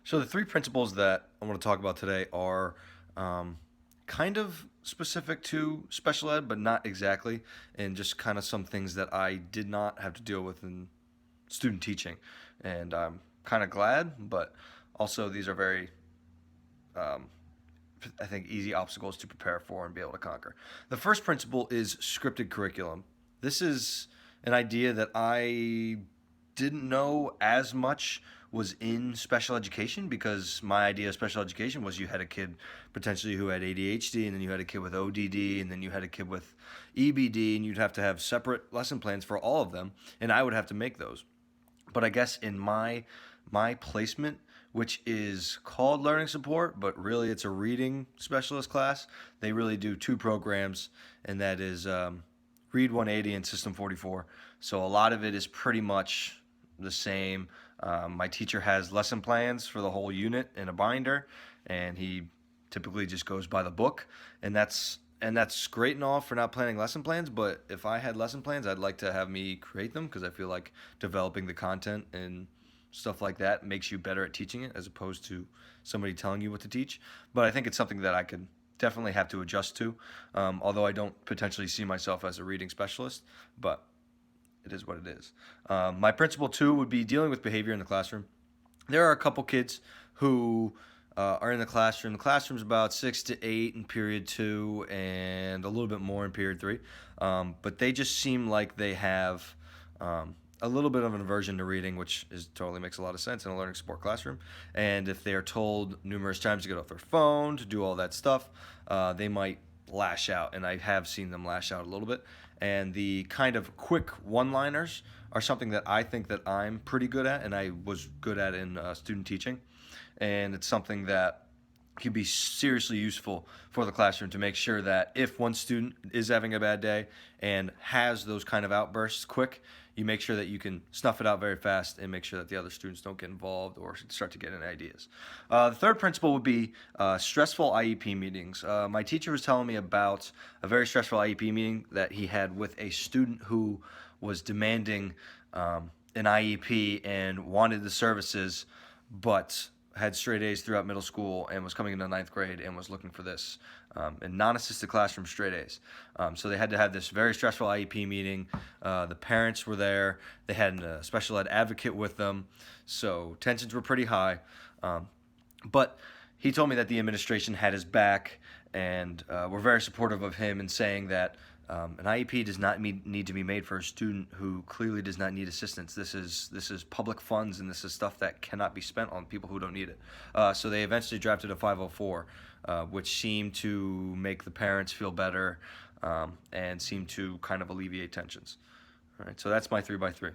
So the three principles that I want to talk about today are kind of specific to special ed, but not exactly, and just kind of some things that I did not have to deal with in student teaching. And I'm kind of glad, but also these are very, um, I think, easy obstacles to prepare for and be able to conquer. The first principle is scripted curriculum. This is an idea that I didn't know as much was in special education, because my idea of special education was you had a kid potentially who had ADHD, and then you had a kid with ODD, and then you had a kid with EBD, and you'd have to have separate lesson plans for all of them, and I would have to make those. But I guess in my placement, which is called learning support, but really it's a reading specialist class, they really do two programs, and that is Read 180 and System 44. So a lot of it is pretty much the same. My teacher has lesson plans for the whole unit in a binder, and he typically just goes by the book, and that's great and all for not planning lesson plans. But if I had lesson plans, I'd like to have me create them, because I feel like developing the content and stuff like that makes you better at teaching it, as opposed to somebody telling you what to teach. But I think it's something that I could definitely have to adjust to, although I don't potentially see myself as a reading specialist, but it is what it is. My principle two would be dealing with behavior in the classroom. There are a couple kids who are in the classroom. The classroom's about 6 to 8 in period two, and a little bit more in period three. But they just seem like they have a little bit of an aversion to reading, which totally makes a lot of sense in a learning support classroom. And if they are told numerous times to get off their phone, to do all that stuff, they might lash out. And I have seen them lash out a little bit. And the kind of quick one-liners are something that I think that I'm pretty good at, and I was good at in student teaching. And it's something that could be seriously useful for the classroom, to make sure that if one student is having a bad day and has those kind of outbursts quick, you make sure that you can snuff it out very fast and make sure that the other students don't get involved or start to get any ideas. The third principle would be stressful IEP meetings. My teacher was telling me about a very stressful IEP meeting that he had with a student who was demanding an IEP and wanted the services, but had straight A's throughout middle school and was coming into ninth grade and was looking for this in non-assisted classroom straight A's. So they had to have this very stressful IEP meeting. The parents were there. They had a special ed advocate with them. So tensions were pretty high. But he told me that the administration had his back and were very supportive of him in saying that an IEP does not need to be made for a student who clearly does not need assistance. This is public funds, and this is stuff that cannot be spent on people who don't need it. So they eventually drafted a 504, which seemed to make the parents feel better and seemed to kind of alleviate tensions. All right, so that's my 3 by 3.